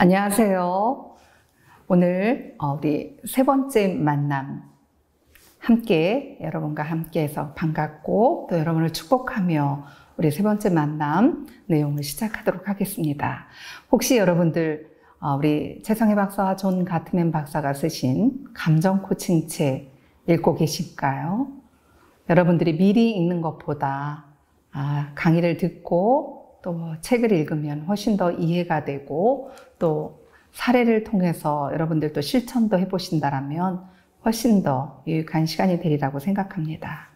안녕하세요. 오늘 우리 세 번째 만남 여러분과 함께해서 반갑고 또 여러분을 축복하며 우리 세 번째 만남 내용을 시작하도록 하겠습니다. 혹시 여러분들 우리 최성희 박사와 존 가트맨 박사가 쓰신 감정 코칭책 읽고 계실까요? 여러분들이 미리 읽는 것보다 강의를 듣고 또 책을 읽으면 훨씬 더 이해가 되고 또 사례를 통해서 여러분들도 실천도 해보신다면 훨씬 더 유익한 시간이 되리라고 생각합니다.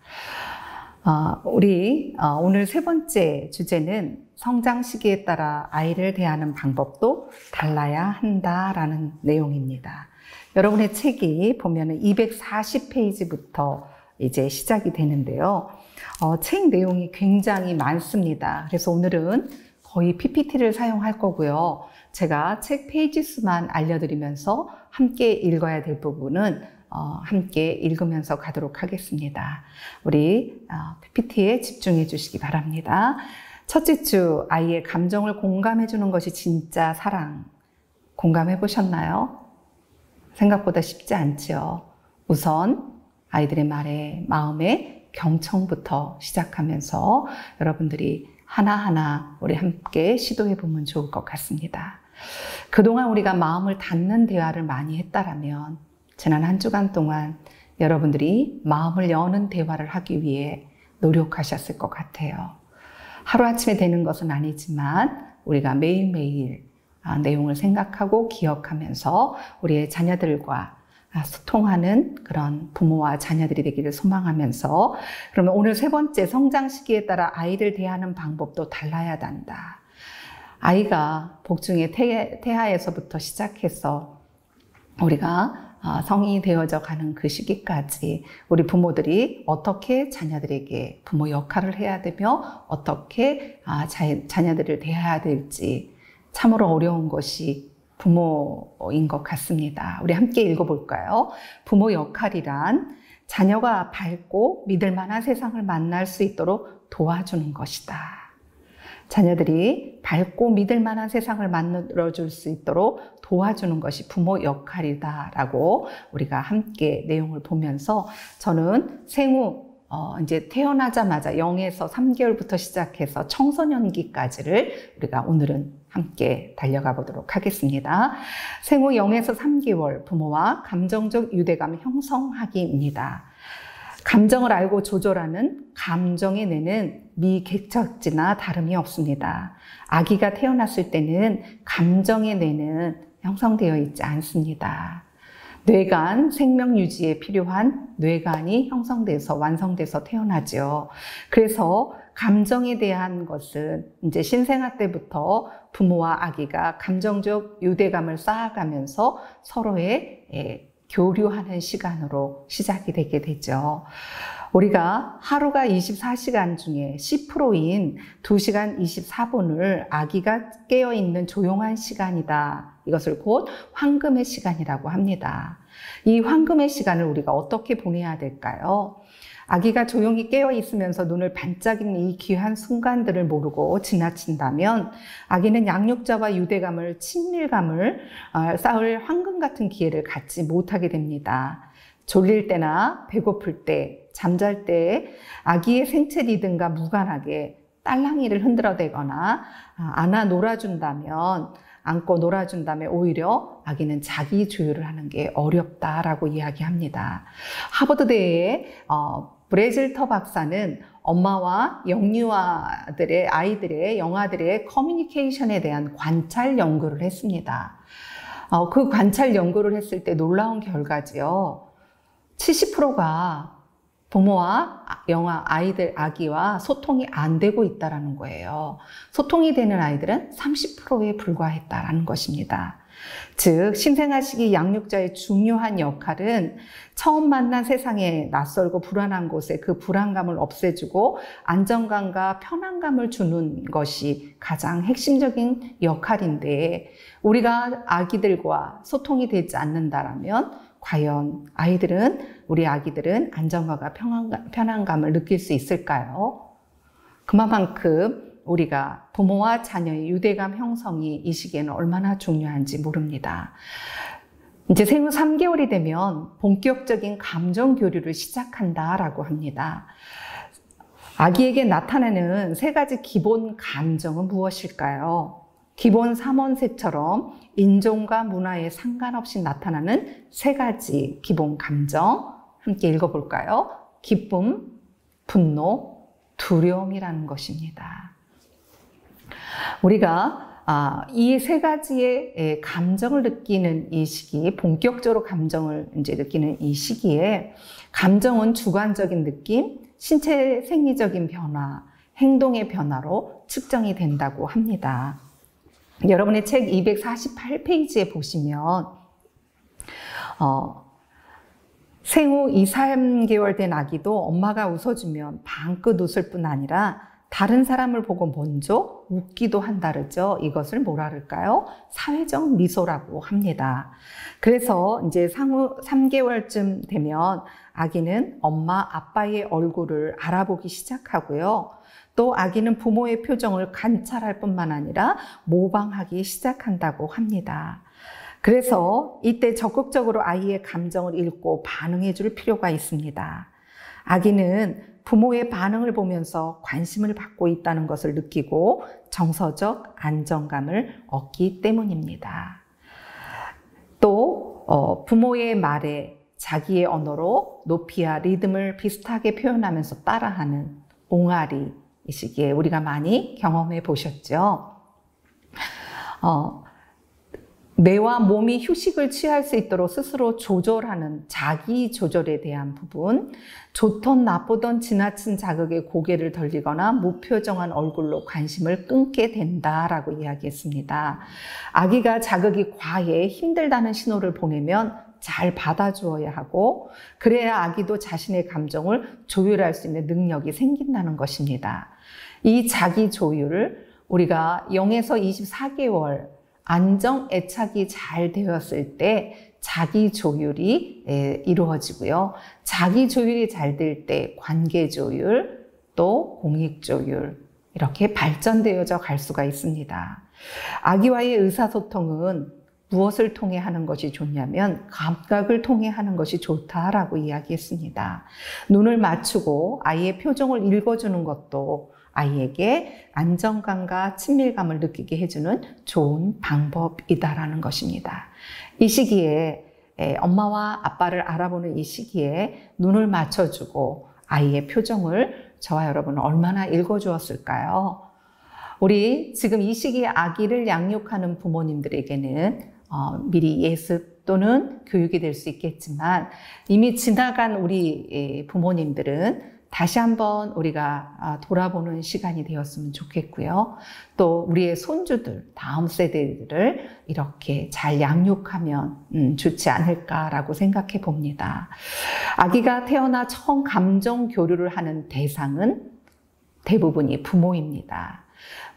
우리 오늘 세 번째 주제는 성장 시기에 따라 아이를 대하는 방법도 달라야 한다라는 내용입니다. 여러분의 책이 보면은 240페이지부터 이제 시작이 되는데요. 책 내용이 굉장히 많습니다. 그래서 오늘은 거의 PPT를 사용할 거고요. 제가 책 페이지 수만 알려드리면서 함께 읽어야 될 부분은 함께 읽으면서 가도록 하겠습니다. 우리 PPT에 집중해 주시기 바랍니다. 첫째 주 아이의 감정을 공감해 주는 것이 진짜 사랑. 공감해 보셨나요? 생각보다 쉽지 않죠. 우선 아이들의 말에 마음의 경청부터 시작하면서 여러분들이 하나하나 우리 함께 시도해 보면 좋을 것 같습니다. 그동안 우리가 마음을 닫는 대화를 많이 했다라면 지난 한 주간 동안 여러분들이 마음을 여는 대화를 하기 위해 노력하셨을 것 같아요. 하루아침에 되는 것은 아니지만 우리가 매일매일 내용을 생각하고 기억하면서 우리의 자녀들과 소통하는 그런 부모와 자녀들이 되기를 소망하면서 그러면 오늘 세 번째 성장 시기에 따라 아이를 대하는 방법도 달라야 한다. 아이가 복중의 태아에서부터 시작해서 우리가 성인이 되어져 가는 그 시기까지 우리 부모들이 어떻게 자녀들에게 부모 역할을 해야 되며 어떻게 자녀들을 대해야 될지 참으로 어려운 것이 부모인 것 같습니다. 우리 함께 읽어볼까요? 부모 역할이란 자녀가 밝고 믿을 만한 세상을 만날 수 있도록 도와주는 것이다. 자녀들이 밝고 믿을 만한 세상을 만들어줄 수 있도록 도와주는 것이 부모 역할이다라고 우리가 함께 내용을 보면서 저는 생후 이제 태어나자마자 0에서 3개월부터 시작해서 청소년기까지를 우리가 오늘은 함께 달려가 보도록 하겠습니다. 생후 0에서 3개월 부모와 감정적 유대감 형성하기입니다. 감정을 알고 조절하는 감정의 뇌는 미개척지나 다름이 없습니다. 아기가 태어났을 때는 감정의 뇌는 형성되어 있지 않습니다. 뇌간, 생명 유지에 필요한 뇌간이 형성돼서 완성돼서 태어나죠. 그래서 감정에 대한 것은 이제 신생아 때부터 부모와 아기가 감정적 유대감을 쌓아가면서 서로의 교류하는 시간으로 시작이 되게 되죠. 우리가 하루가 24시간 중에 10%인 2시간 24분을 아기가 깨어있는 조용한 시간이다. 이것을 곧 황금의 시간이라고 합니다. 이 황금의 시간을 우리가 어떻게 보내야 될까요? 아기가 조용히 깨어 있으면서 눈을 반짝이는 이 귀한 순간들을 모르고 지나친다면 아기는 양육자와 유대감을, 친밀감을 쌓을 황금 같은 기회를 갖지 못하게 됩니다. 졸릴 때나 배고플 때, 잠잘 때 아기의 생체 리듬과 무관하게 딸랑이를 흔들어대거나 안아 놀아준다면 안고 놀아준다면 오히려 아기는 자기 조율을 하는 게 어렵다라고 이야기합니다. 하버드대의 브레질터 박사는 엄마와 영유아들의 아이들의 영아들의 커뮤니케이션에 대한 관찰 연구를 했습니다. 그 관찰 연구를 했을 때 놀라운 결과지요. 70%가 부모와 아기와 소통이 안 되고 있다는 거예요. 소통이 되는 아이들은 30%에 불과했다는 것입니다. 즉 신생아 시기 양육자의 중요한 역할은 처음 만난 세상에 낯설고 불안한 곳에 그 불안감을 없애주고 안정감과 편안감을 주는 것이 가장 핵심적인 역할인데 우리가 아기들과 소통이 되지 않는다면 과연 우리 아기들은 안정감과 편안감을 느낄 수 있을까요? 그만큼 우리가 부모와 자녀의 유대감 형성이 이 시기에는 얼마나 중요한지 모릅니다. 이제 생후 3개월이 되면 본격적인 감정 교류를 시작한다라고 합니다. 아기에게 나타나는 3가지 기본 감정은 무엇일까요? 기본 삼원세처럼 인종과 문화에 상관없이 나타나는 3가지 기본 감정 함께 읽어볼까요? 기쁨, 분노, 두려움이라는 것입니다. 우리가 이 3가지의 감정을 느끼는 이 시기, 본격적으로 감정을 이제 느끼는 이 시기에 감정은 주관적인 느낌, 신체 생리적인 변화, 행동의 변화로 측정이 된다고 합니다. 여러분의 책 248페이지에 보시면 생후 2, 3개월 된 아기도 엄마가 웃어주면 방긋 웃을 뿐 아니라 다른 사람을 보고 먼저 웃기도 한다 그러죠. 이것을 뭐라 그럴까요? 사회적 미소라고 합니다. 그래서 이제 생후 3개월쯤 되면 아기는 엄마, 아빠의 얼굴을 알아보기 시작하고요. 또 아기는 부모의 표정을 관찰할 뿐만 아니라 모방하기 시작한다고 합니다. 그래서 이때 적극적으로 아이의 감정을 읽고 반응해 줄 필요가 있습니다. 아기는 부모의 반응을 보면서 관심을 받고 있다는 것을 느끼고 정서적 안정감을 얻기 때문입니다. 또 부모의 말에 자기의 언어로 높이와 리듬을 비슷하게 표현하면서 따라하는 옹알이 이 시기에 우리가 많이 경험해 보셨죠? 뇌와 몸이 휴식을 취할 수 있도록 스스로 조절하는 자기 조절에 대한 부분, 좋던 나쁘던 지나친 자극에 고개를 돌리거나 무표정한 얼굴로 관심을 끊게 된다라고 이야기했습니다. 아기가 자극이 과해 힘들다는 신호를 보내면 잘 받아주어야 하고, 그래야 아기도 자신의 감정을 조율할 수 있는 능력이 생긴다는 것입니다. 이 자기 조율을 우리가 0에서 24개월 안정 애착이 잘 되었을 때 자기 조율이 이루어지고요. 자기 조율이 잘 될 때 관계 조율, 또 공익 조율 이렇게 발전되어져 갈 수가 있습니다. 아기와의 의사소통은 무엇을 통해 하는 것이 좋냐면 감각을 통해 하는 것이 좋다라고 이야기했습니다. 눈을 맞추고 아이의 표정을 읽어주는 것도 아이에게 안정감과 친밀감을 느끼게 해주는 좋은 방법이다라는 것입니다. 이 시기에 엄마와 아빠를 알아보는 이 시기에 눈을 맞춰주고 아이의 표정을 저와 여러분은 얼마나 읽어주었을까요? 우리 지금 이 시기에 아기를 양육하는 부모님들에게는 미리 예습 또는 교육이 될 수 있겠지만 이미 지나간 우리 부모님들은 다시 한번 우리가 돌아보는 시간이 되었으면 좋겠고요. 또 우리의 손주들, 다음 세대들을 이렇게 잘 양육하면 좋지 않을까라고 생각해 봅니다. 아기가 태어나 처음 감정 교류를 하는 대상은 대부분이 부모입니다.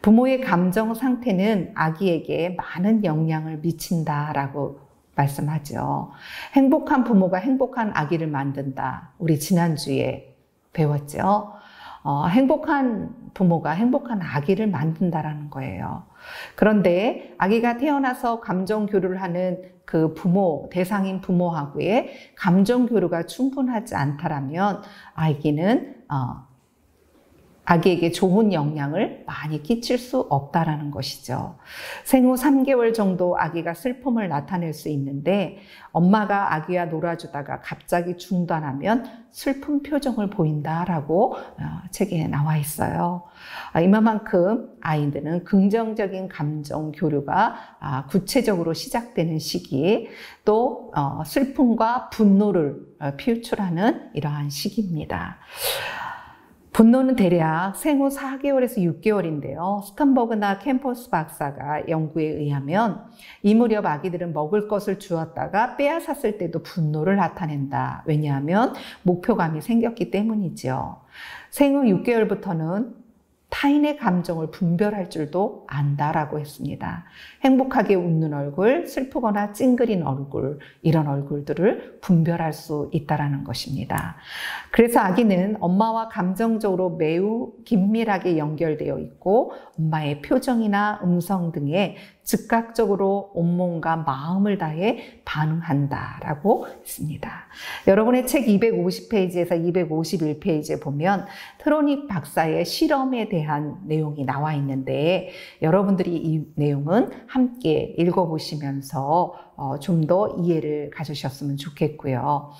부모의 감정 상태는 아기에게 많은 영향을 미친다라고 말씀하죠. 행복한 부모가 행복한 아기를 만든다. 우리 지난주에 배웠죠. 행복한 부모가 행복한 아기를 만든다라는 거예요. 그런데 아기가 태어나서 감정 교류를 하는 그 부모, 대상인 부모하고의 감정 교류가 충분하지 않다라면 아기에게 좋은 영향을 많이 끼칠 수 없다라는 것이죠. 생후 3개월 정도 아기가 슬픔을 나타낼 수 있는데 엄마가 아기와 놀아주다가 갑자기 중단하면 슬픈 표정을 보인다라고 책에 나와 있어요. 이만큼 아이들은 긍정적인 감정 교류가 구체적으로 시작되는 시기, 또 슬픔과 분노를 표출하는 이러한 시기입니다. 분노는 대략 생후 4개월에서 6개월인데요. 스턴버그나 캠퍼스 박사가 연구에 의하면 이 무렵 아기들은 먹을 것을 주었다가 빼앗았을 때도 분노를 나타낸다. 왜냐하면 목표감이 생겼기 때문이죠. 생후 6개월부터는 타인의 감정을 분별할 줄도 안다라고 했습니다. 행복하게 웃는 얼굴, 슬프거나 찡그린 얼굴, 이런 얼굴들을 분별할 수 있다라는 것입니다. 그래서 아기는 엄마와 감정적으로 매우 긴밀하게 연결되어 있고 엄마의 표정이나 음성 등에 즉각적으로 온몸과 마음을 다해 반응한다라고 했습니다. 여러분의 책 250페이지에서 251페이지에 보면 트로닉 박사의 실험에 대한 내용이 나와 있는데 여러분들이 이 내용은 함께 읽어보시면서 좀 더 이해를 가지셨으면 좋겠고요.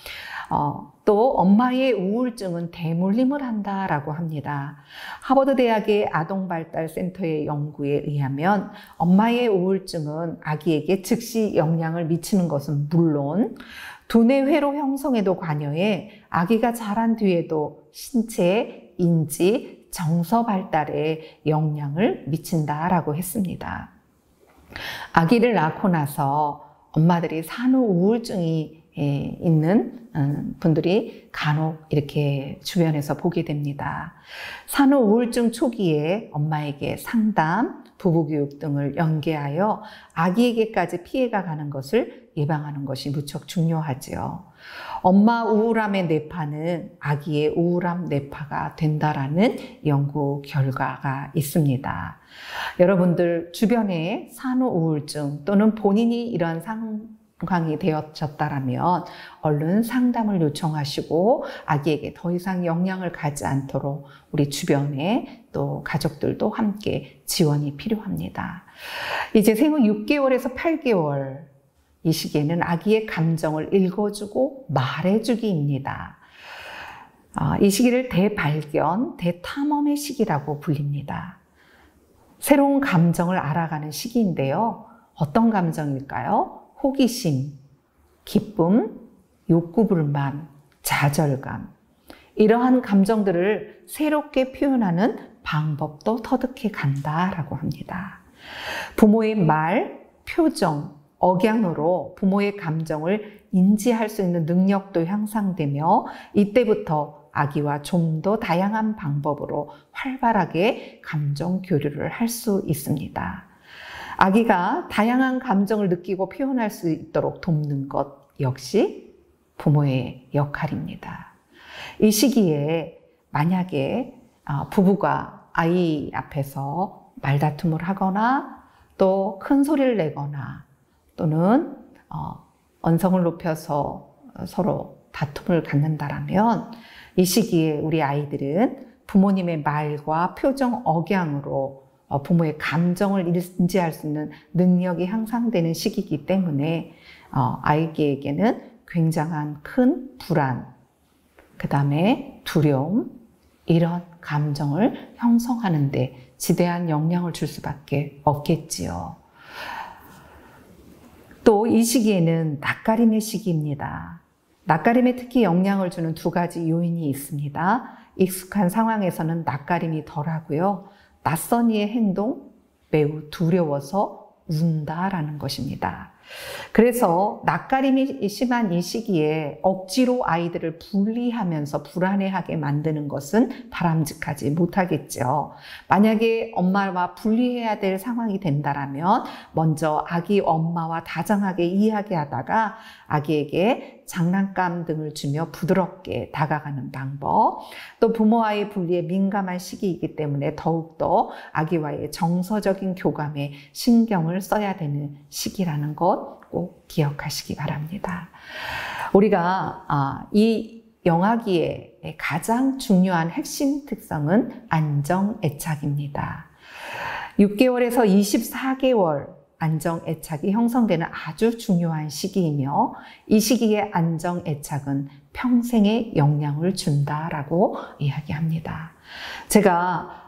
또 엄마의 우울증은 대물림을 한다라고 합니다. 하버드 대학의 아동발달센터의 연구에 의하면 엄마의 우울증은 아기에게 즉시 영향을 미치는 것은 물론 두뇌 회로 형성에도 관여해 아기가 자란 뒤에도 신체, 인지, 정서 발달에 영향을 미친다라고 했습니다. 아기를 낳고 나서 엄마들이 산후 우울증이 있는 분들이 간혹 이렇게 주변에서 보게 됩니다. 산후 우울증 초기에 엄마에게 상담, 부부교육 등을 연계하여 아기에게까지 피해가 가는 것을 예방하는 것이 무척 중요하지요. 엄마 우울함의 뇌파는 아기의 우울함 뇌파가 된다라는 연구 결과가 있습니다. 여러분들 주변에 산후 우울증 또는 본인이 이런 상황이 되어졌다라면 얼른 상담을 요청하시고 아기에게 더 이상 영향을 가지 않도록 우리 주변에 또 가족들도 함께 지원이 필요합니다. 이제 생후 6개월에서 8개월 이 시기에는 아기의 감정을 읽어주고 말해주기입니다. 이 시기를 대발견, 대탐험의 시기라고 불립니다. 새로운 감정을 알아가는 시기인데요. 어떤 감정일까요? 호기심, 기쁨, 욕구불만, 좌절감. 이러한 감정들을 새롭게 표현하는 방법도 터득해 간다라고 합니다. 부모의 말, 표정, 억양으로 부모의 감정을 인지할 수 있는 능력도 향상되며 이때부터 아기와 좀 더 다양한 방법으로 활발하게 감정 교류를 할 수 있습니다. 아기가 다양한 감정을 느끼고 표현할 수 있도록 돕는 것 역시 부모의 역할입니다. 이 시기에 만약에 부부가 아이 앞에서 말다툼을 하거나 또 큰 소리를 내거나 또는 언성을 높여서 서로 다툼을 갖는다라면 이 시기에 우리 아이들은 부모님의 말과 표정, 억양으로 부모의 감정을 인지할 수 있는 능력이 향상되는 시기이기 때문에 아이에게는 굉장한 큰 불안, 그 다음에 두려움, 이런 감정을 형성하는 데 지대한 영향을 줄 수밖에 없겠지요. 또 이 시기에는 낯가림의 시기입니다. 낯가림에 특히 영향을 주는 두 가지 요인이 있습니다. 익숙한 상황에서는 낯가림이 덜하고요. 낯선 이의 행동, 매우 두려워서 운다라는 것입니다. 그래서 낯가림이 심한 이 시기에 억지로 아이들을 분리하면서 불안해하게 만드는 것은 바람직하지 못하겠죠. 만약에 엄마와 분리해야 될 상황이 된다면 먼저 아기 엄마와 다정하게 이야기하다가 아기에게 장난감 등을 주며 부드럽게 다가가는 방법, 또 부모와의 분리에 민감한 시기이기 때문에 더욱더 아기와의 정서적인 교감에 신경을 써야 되는 시기라는 것 꼭 기억하시기 바랍니다. 우리가 이 영아기의 가장 중요한 핵심 특성은 안정애착입니다. 6개월에서 24개월 안정애착이 형성되는 아주 중요한 시기이며 이 시기의 안정애착은 평생에 영향을 준다라고 이야기합니다. 제가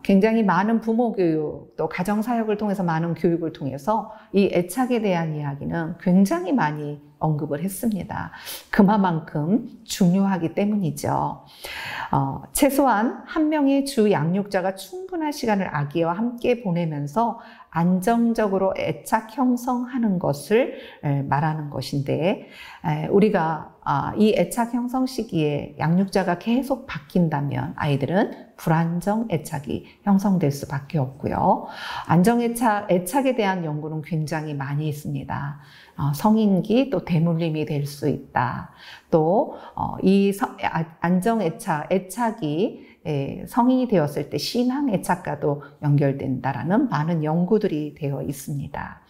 굉장히 많은 부모 교육, 또 가정사역을 통해서 많은 교육을 통해서 이 애착에 대한 이야기는 굉장히 많이 언급을 했습니다. 그만큼 중요하기 때문이죠. 최소한 한 명의 주 양육자가 충분한 시간을 아기와 함께 보내면서 안정적으로 애착 형성하는 것을 말하는 것인데, 우리가 이 애착 형성 시기에 양육자가 계속 바뀐다면 아이들은 불안정 애착이 형성될 수밖에 없고요. 애착에 대한 연구는 굉장히 많이 있습니다. 성인기 또 대물림이 될 수 있다. 또 이 애착이 성인이 되었을 때 신앙 애착과도 연결된다라는 많은 연구들이 되어 있습니다.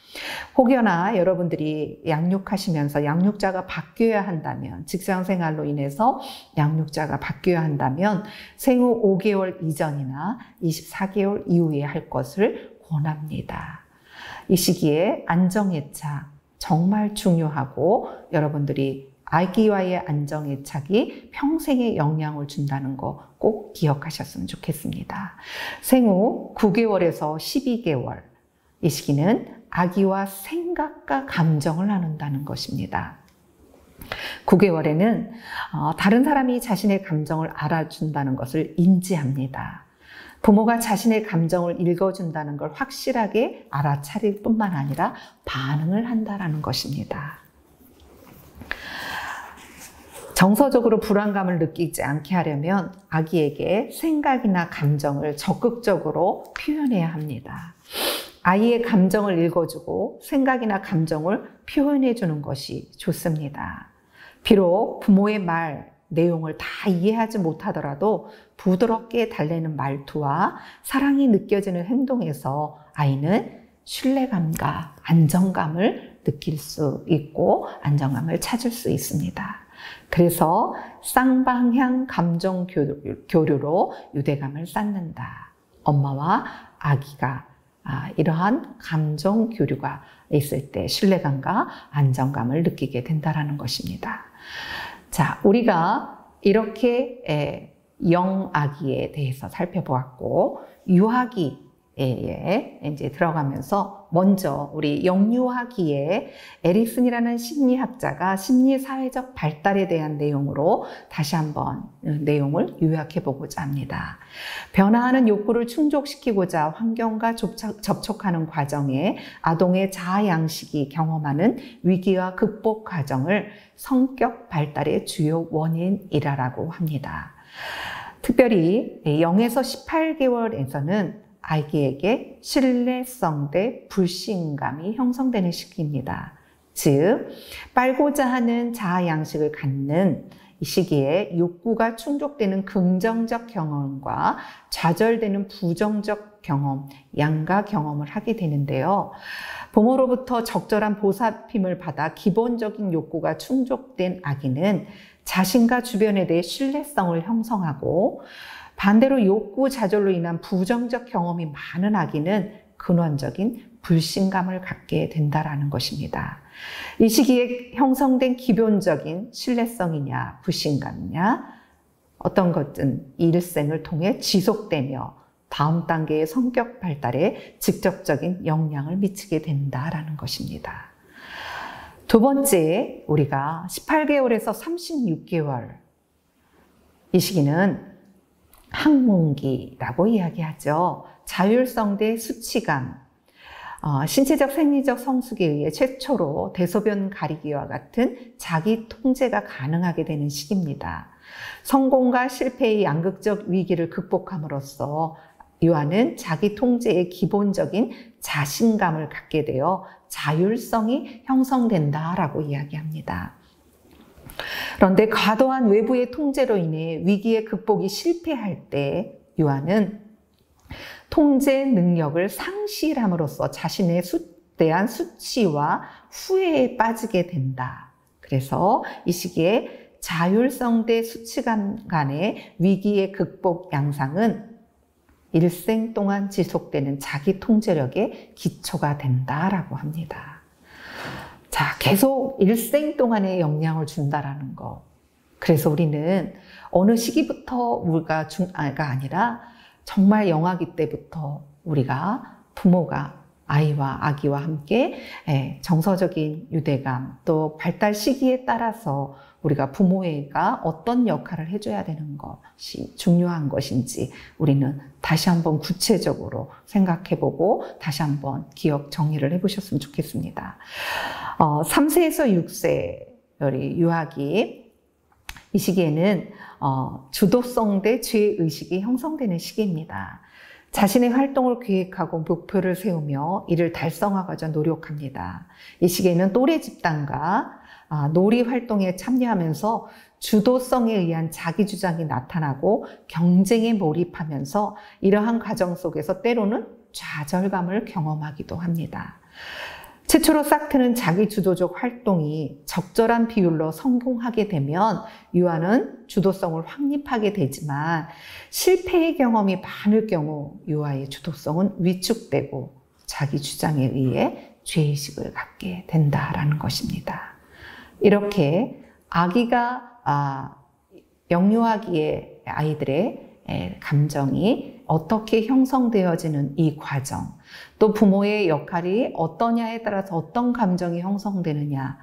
혹여나 여러분들이 양육하시면서 양육자가 바뀌어야 한다면, 직장 생활로 인해서 양육자가 바뀌어야 한다면 생후 5개월 이전이나 24개월 이후에 할 것을 권합니다. 이 시기에 안정애착 정말 중요하고, 여러분들이 아기와의 안정애착이 평생에 영향을 준다는 거 꼭 기억하셨으면 좋겠습니다. 생후 9개월에서 12개월, 이 시기는 아기와 생각과 감정을 나눈다는 것입니다. 9개월에는 다른 사람이 자신의 감정을 알아준다는 것을 인지합니다. 부모가 자신의 감정을 읽어준다는 걸 확실하게 알아차릴 뿐만 아니라 반응을 한다는 것입니다. 정서적으로 불안감을 느끼지 않게 하려면 아기에게 생각이나 감정을 적극적으로 표현해야 합니다. 아이의 감정을 읽어주고 생각이나 감정을 표현해주는 것이 좋습니다. 비록 부모의 말, 내용을 다 이해하지 못하더라도 부드럽게 달래는 말투와 사랑이 느껴지는 행동에서 아이는 신뢰감과 안정감을 느낄 수 있고 안정감을 찾을 수 있습니다. 그래서 쌍방향 감정 교류로 유대감을 쌓는다. 엄마와 아기가 이러한 감정 교류가 있을 때 신뢰감과 안정감을 느끼게 된다는 것입니다. 자, 우리가 이렇게 영아기에 대해서 살펴보았고, 유아기에 이제 들어가면서 먼저 우리 영유아기에 에릭슨이라는 심리학자가 심리사회적 발달에 대한 내용으로 다시 한번 내용을 요약해 보고자 합니다. 변화하는 욕구를 충족시키고자 환경과 접촉하는 과정에 아동의 자아 양식이 경험하는 위기와 극복 과정을 성격 발달의 주요 원인이라고 합니다. 특별히 0에서 18개월에서는 아기에게 신뢰성 대 불신감이 형성되는 시기입니다. 즉, 빨고자 하는 자아 양식을 갖는 이 시기에 욕구가 충족되는 긍정적 경험과 좌절되는 부정적 경험, 양가 경험을 하게 되는데요. 부모로부터 적절한 보살핌을 받아 기본적인 욕구가 충족된 아기는 자신과 주변에 대해 신뢰성을 형성하고, 반대로 욕구 좌절로 인한 부정적 경험이 많은 아기는 근원적인 불신감을 갖게 된다는 것입니다. 이 시기에 형성된 기본적인 신뢰성이냐 불신감이냐 어떤 것은 일생을 통해 지속되며 다음 단계의 성격 발달에 직접적인 영향을 미치게 된다는 것입니다. 두 번째, 우리가 18개월에서 36개월, 이 시기는 항문기라고 이야기하죠. 자율성 대 수치감, 신체적 생리적 성숙에 의해 최초로 대소변 가리기와 같은 자기 통제가 가능하게 되는 시기입니다. 성공과 실패의 양극적 위기를 극복함으로써 유아는 자기 통제의 기본적인 자신감을 갖게 되어 자율성이 형성된다라고 이야기합니다. 그런데 과도한 외부의 통제로 인해 위기의 극복이 실패할 때 유아는 통제 능력을 상실함으로써 자신의 대한 수치와 후회에 빠지게 된다. 그래서 이 시기에 자율성 대 수치감 간의 위기의 극복 양상은 일생 동안 지속되는 자기 통제력의 기초가 된다라고 합니다. 자, 계속 일생 동안에 영향을 준다라는 거. 그래서 우리는 어느 시기부터 우리가 아니라 정말 영아기 때부터 우리가 부모가 아이와 아기와 함께 정서적인 유대감 또 발달 시기에 따라서 우리가 부모가 어떤 역할을 해줘야 되는 것이 중요한 것인지 우리는 다시 한번 구체적으로 생각해보고 다시 한번 기억 정리를 해보셨으면 좋겠습니다. 3세에서 6세 우리 유아기 이 시기에는 주도성 대 죄의식이 형성되는 시기입니다. 자신의 활동을 계획하고 목표를 세우며 이를 달성하고자 노력합니다. 이 시기에는 또래 집단과 놀이 활동에 참여하면서 주도성에 의한 자기 주장이 나타나고 경쟁에 몰입하면서 이러한 과정 속에서 때로는 좌절감을 경험하기도 합니다. 최초로 사크는 자기 주도적 활동이 적절한 비율로 성공하게 되면 유아는 주도성을 확립하게 되지만 실패의 경험이 많을 경우 유아의 주도성은 위축되고 자기 주장에 의해 죄의식을 갖게 된다라는 것입니다. 이렇게 아기가 영유아기의 아이들의 감정이 어떻게 형성되어지는 이 과정, 또 부모의 역할이 어떠냐에 따라서 어떤 감정이 형성되느냐,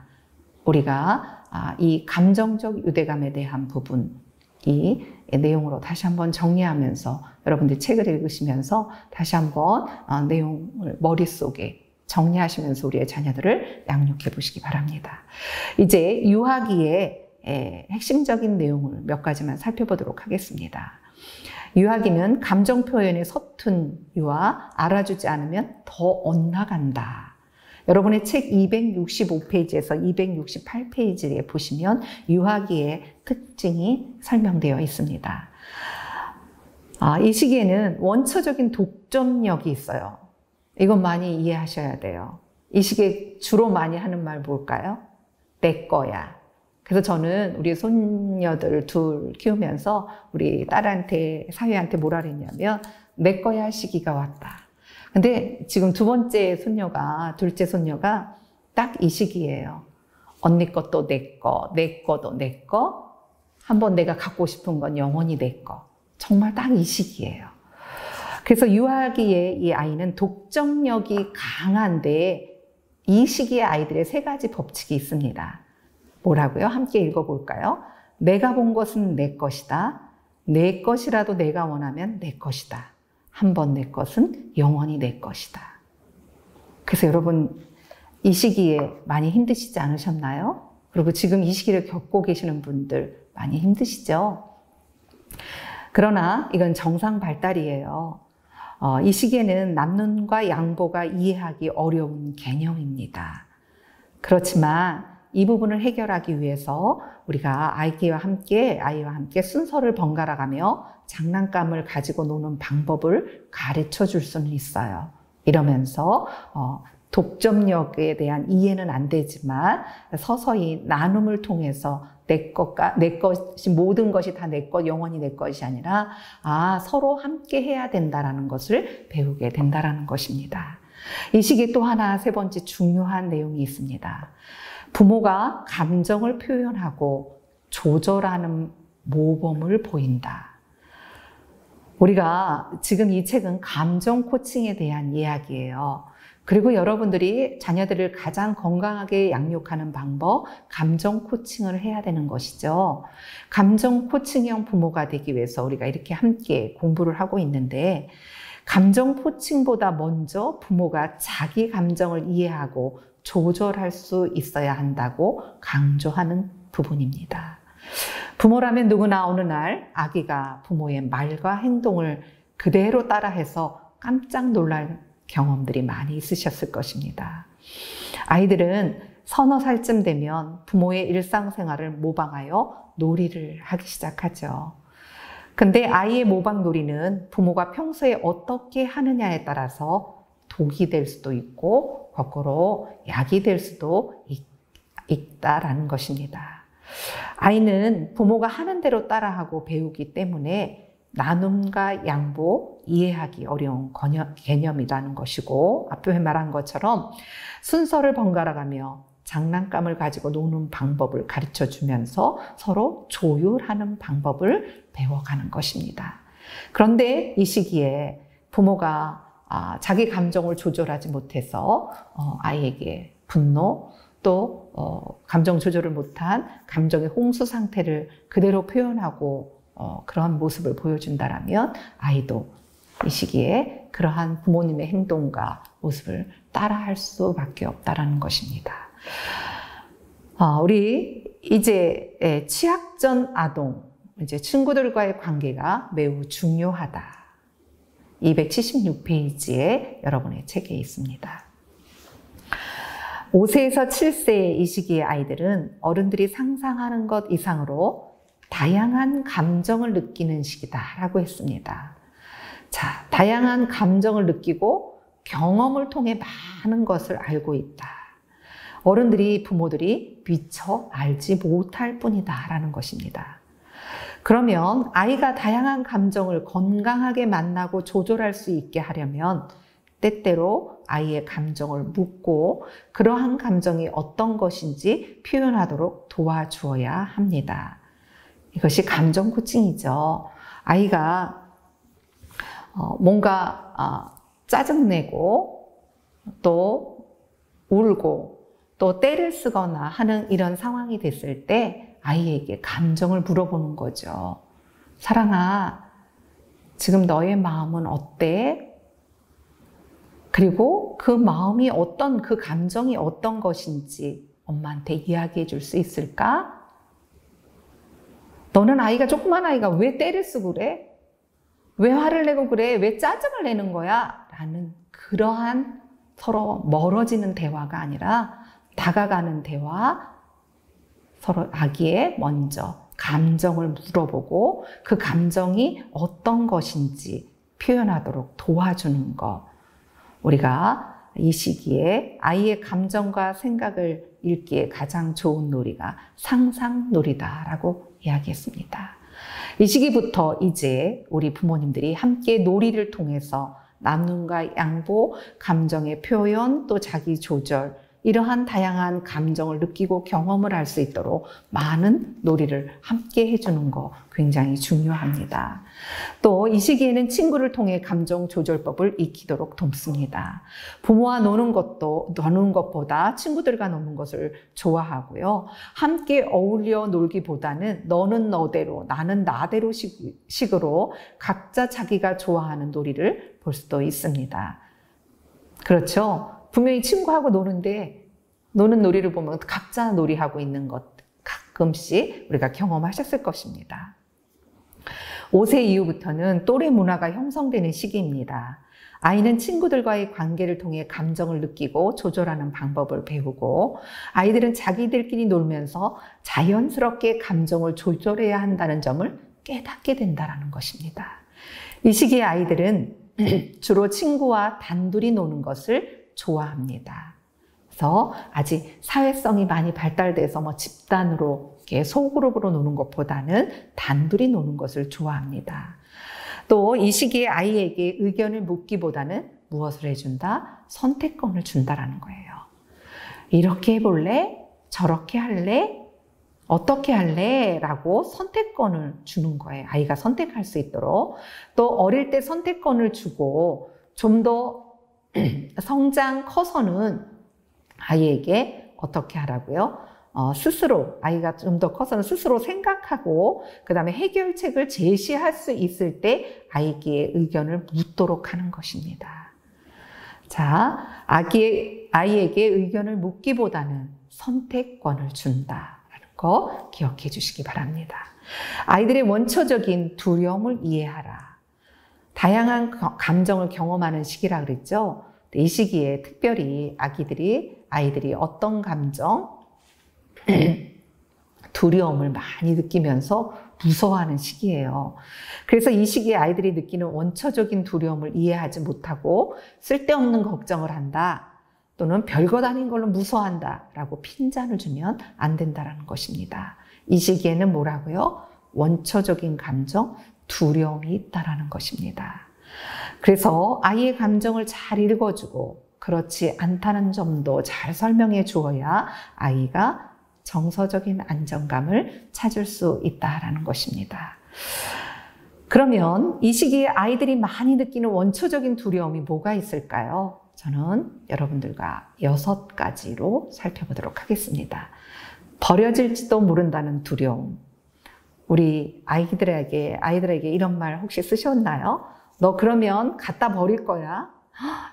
우리가 이 감정적 유대감에 대한 부분, 이 내용으로 다시 한번 정리하면서 여러분들 책을 읽으시면서 다시 한번 내용을 머릿속에 정리하시면서 우리의 자녀들을 양육해 보시기 바랍니다. 이제 유아기의 핵심적인 내용을 몇 가지만 살펴보도록 하겠습니다. 유아기는 감정 표현에 서툰 유아, 알아주지 않으면 더 엇나간다. 여러분의 책 265페이지에서 268페이지에 보시면 유아기의 특징이 설명되어 있습니다. 이 시기에는 원초적인 독점력이 있어요. 이건 많이 이해하셔야 돼요. 이 시기에 주로 많이 하는 말 뭘까요? 내 거야. 그래서 저는 우리 손녀들 둘 키우면서 우리 딸한테, 사위한테 뭐라 그랬냐면 내 거야 시기가 왔다. 근데 지금 두 번째 손녀가, 둘째 손녀가 딱 이 시기예요. 언니 것도 내 거, 내 거도 내 거, 한번 내가 갖고 싶은 건 영원히 내 거. 정말 딱 이 시기예요. 그래서 유아기의 이 아이는 독점력이 강한데 이 시기의 아이들의 세 가지 법칙이 있습니다. 뭐라고요? 함께 읽어볼까요? 내가 본 것은 내 것이다. 내 것이라도 내가 원하면 내 것이다. 한 번 내 것은 영원히 내 것이다. 그래서 여러분 이 시기에 많이 힘드시지 않으셨나요? 그리고 지금 이 시기를 겪고 계시는 분들 많이 힘드시죠? 그러나 이건 정상 발달이에요. 이 시기에는 남눈과 양보가 이해하기 어려운 개념입니다. 그렇지만 이 부분을 해결하기 위해서 우리가 아이와 함께 순서를 번갈아가며 장난감을 가지고 노는 방법을 가르쳐 줄 수는 있어요. 이러면서 독점력에 대한 이해는 안 되지만 서서히 나눔을 통해서 내 것이 모든 것이 다 내 것, 영원히 내 것이 아니라 서로 함께 해야 된다라는 것을 배우게 된다라는 것입니다. 이 시기에 또 하나 세 번째 중요한 내용이 있습니다. 부모가 감정을 표현하고 조절하는 모범을 보인다. 우리가 지금 이 책은 감정 코칭에 대한 이야기예요. 그리고 여러분들이 자녀들을 가장 건강하게 양육하는 방법, 감정 코칭을 해야 되는 것이죠. 감정 코칭형 부모가 되기 위해서 우리가 이렇게 함께 공부를 하고 있는데 감정 코칭보다 먼저 부모가 자기 감정을 이해하고 조절할 수 있어야 한다고 강조하는 부분입니다. 부모라면 누구나 어느 날 아기가 부모의 말과 행동을 그대로 따라해서 깜짝 놀랄 경험들이 많이 있으셨을 것입니다. 아이들은 서너 살쯤 되면 부모의 일상생활을 모방하여 놀이를 하기 시작하죠. 근데 아이의 모방 놀이는 부모가 평소에 어떻게 하느냐에 따라서 독이 될 수도 있고 거꾸로 약이 될 수도 있다라는 것입니다. 아이는 부모가 하는 대로 따라하고 배우기 때문에 나눔과 양보, 이해하기 어려운 개념이라는 것이고 앞에 말한 것처럼 순서를 번갈아가며 장난감을 가지고 노는 방법을 가르쳐주면서 서로 조율하는 방법을 배워가는 것입니다. 그런데 이 시기에 부모가 자기 감정을 조절하지 못해서 아이에게 분노 또 감정 조절을 못한 감정의 홍수 상태를 그대로 표현하고 그러한 모습을 보여준다라면 아이도 이 시기에 그러한 부모님의 행동과 모습을 따라할 수밖에 없다라는 것입니다. 우리 이제 취학전 아동, 이제 친구들과의 관계가 매우 중요하다. 276페이지에 여러분의 책에 있습니다. 5세에서 7세의 이 시기의 아이들은 어른들이 상상하는 것 이상으로 다양한 감정을 느끼는 시기다라고 했습니다. 자, 다양한 감정을 느끼고 경험을 통해 많은 것을 알고 있다. 어른들이, 부모들이 미처 알지 못할 뿐이다라는 것입니다. 그러면 아이가 다양한 감정을 건강하게 만나고 조절할 수 있게 하려면 때때로 아이의 감정을 묻고 그러한 감정이 어떤 것인지 표현하도록 도와주어야 합니다. 이것이 감정 코칭이죠. 아이가 뭔가 짜증내고 또 울고 또 떼를 쓰거나 하는 이런 상황이 됐을 때 아이에게 감정을 물어보는 거죠. 사랑아, 지금 너의 마음은 어때? 그리고 그 마음이 그 감정이 어떤 것인지 엄마한테 이야기해 줄 수 있을까? 너는 조그만 아이가 왜 떼를 쓰고 그래? 왜 화를 내고 그래? 왜 짜증을 내는 거야? 라는 그러한 서로 멀어지는 대화가 아니라 다가가는 대화, 서로 아기에 먼저 감정을 물어보고 그 감정이 어떤 것인지 표현하도록 도와주는 것. 우리가 이 시기에 아이의 감정과 생각을 읽기에 가장 좋은 놀이가 상상놀이다라고 이야기했습니다. 이 시기부터 이제 우리 부모님들이 함께 놀이를 통해서 나눔과 양보, 감정의 표현, 또 자기 조절, 이러한 다양한 감정을 느끼고 경험을 할 수 있도록 많은 놀이를 함께 해주는 거 굉장히 중요합니다. 또 이 시기에는 친구를 통해 감정 조절법을 익히도록 돕습니다. 부모와 노는 것보다 친구들과 노는 것을 좋아하고요. 함께 어울려 놀기보다는 너는 너대로, 나는 나대로 식으로 각자 자기가 좋아하는 놀이를 볼 수도 있습니다. 그렇죠? 분명히 친구하고 노는 놀이를 보면 각자 놀이하고 있는 것 가끔씩 우리가 경험하셨을 것입니다. 5세 이후부터는 또래 문화가 형성되는 시기입니다. 아이는 친구들과의 관계를 통해 감정을 느끼고 조절하는 방법을 배우고 아이들은 자기들끼리 놀면서 자연스럽게 감정을 조절해야 한다는 점을 깨닫게 된다는 것입니다. 이 시기의 아이들은 주로 친구와 단둘이 노는 것을 좋아합니다. 그래서 아직 사회성이 많이 발달돼서 집단으로 이렇게 소그룹으로 노는 것보다는 단둘이 노는 것을 좋아합니다. 또 이 시기에 아이에게 의견을 묻기보다는 무엇을 해준다? 선택권을 준다라는 거예요. 이렇게 해볼래? 저렇게 할래? 어떻게 할래? 라고 선택권을 주는 거예요. 아이가 선택할 수 있도록. 또 어릴 때 선택권을 주고 좀 더 성장 커서는 아이에게 어떻게 하라고요? 스스로, 아이가 좀 더 커서는 스스로 생각하고 그 다음에 해결책을 제시할 수 있을 때 아이에게 의견을 묻도록 하는 것입니다. 자, 아이에게 의견을 묻기보다는 선택권을 준다라는 거 기억해 주시기 바랍니다. 아이들의 원초적인 두려움을 이해하라. 다양한 감정을 경험하는 시기라 그랬죠. 이 시기에 특별히 아이들이 어떤 감정, 두려움을 많이 느끼면서 무서워하는 시기예요. 그래서 이 시기에 아이들이 느끼는 원초적인 두려움을 이해하지 못하고 쓸데없는 걱정을 한다, 또는 별것 아닌 걸로 무서워한다 라고 핀잔을 주면 안 된다는 것입니다. 이 시기에는 뭐라고요? 원초적인 감정, 두려움이 있다는 것입니다. 그래서 아이의 감정을 잘 읽어주고 그렇지 않다는 점도 잘 설명해 주어야 아이가 정서적인 안정감을 찾을 수 있다는 것입니다. 그러면 이 시기에 아이들이 많이 느끼는 원초적인 두려움이 뭐가 있을까요? 저는 여러분들과 6가지로 살펴보도록 하겠습니다. 버려질지도 모른다는 두려움. 우리 아이들에게 이런 말 혹시 쓰셨나요? 너 그러면 갖다 버릴 거야?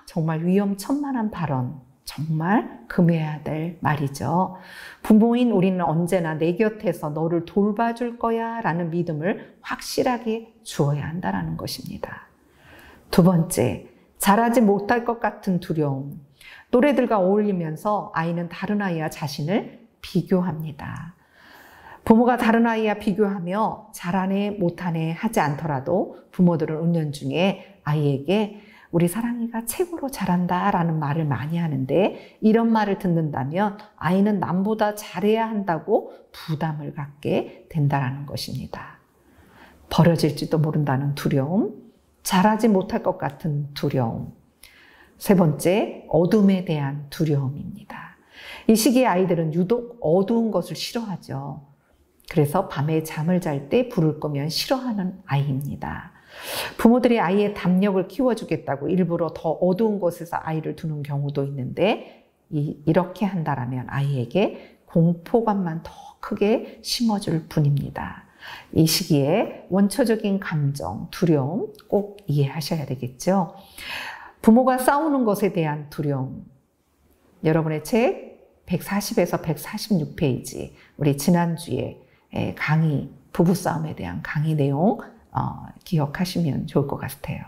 정말 위험천만한 발언. 정말 금해야 될 말이죠. 부모인 우리는 언제나 내 곁에서 너를 돌봐줄 거야 라는 믿음을 확실하게 주어야 한다는 것입니다. 두 번째, 잘하지 못할 것 같은 두려움. 또래들과 어울리면서 아이는 다른 아이와 자신을 비교합니다. 부모가 다른 아이와 비교하며 잘하네 못하네 하지 않더라도 부모들은 은연중에 아이에게 우리 사랑이가 최고로 잘한다 라는 말을 많이 하는데, 이런 말을 듣는다면 아이는 남보다 잘해야 한다고 부담을 갖게 된다는 것입니다. 버려질지도 모른다는 두려움, 잘하지 못할 것 같은 두려움. 세 번째, 어둠에 대한 두려움입니다. 이 시기의 아이들은 유독 어두운 것을 싫어하죠. 그래서 밤에 잠을 잘 때 불을 끄면 싫어하는 아이입니다. 부모들이 아이의 담력을 키워주겠다고 일부러 더 어두운 곳에서 아이를 두는 경우도 있는데, 이렇게 한다라면 아이에게 공포감만 더 크게 심어줄 뿐입니다. 이 시기에 원초적인 감정, 두려움 꼭 이해하셔야 되겠죠. 부모가 싸우는 것에 대한 두려움. 여러분의 책 140에서 146페이지, 우리 지난주에 강의, 부부싸움에 대한 강의 내용 기억하시면 좋을 것 같아요.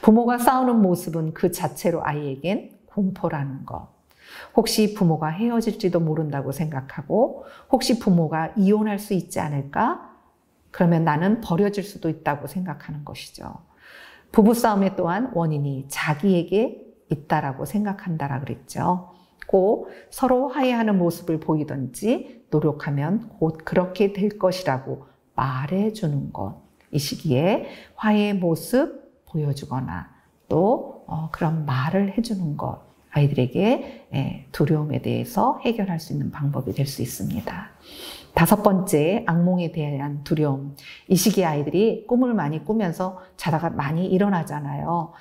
부모가 싸우는 모습은 그 자체로 아이에겐 공포라는 것. 혹시 부모가 헤어질지도 모른다고 생각하고, 혹시 부모가 이혼할 수 있지 않을까? 그러면 나는 버려질 수도 있다고 생각하는 것이죠. 부부싸움에 또한 원인이 자기에게 있다라고 생각한다라 그랬죠. 꼭 서로 화해하는 모습을 보이든지 노력하면 곧 그렇게 될 것이라고 말해주는 것. 이 시기에 화해의 모습 보여주거나 또 그런 말을 해주는 것, 아이들에게 두려움에 대해서 해결할 수 있는 방법이 될 수 있습니다. 다섯 번째, 악몽에 대한 두려움. 이 시기에 아이들이 꿈을 많이 꾸면서 자다가 많이 일어나잖아요.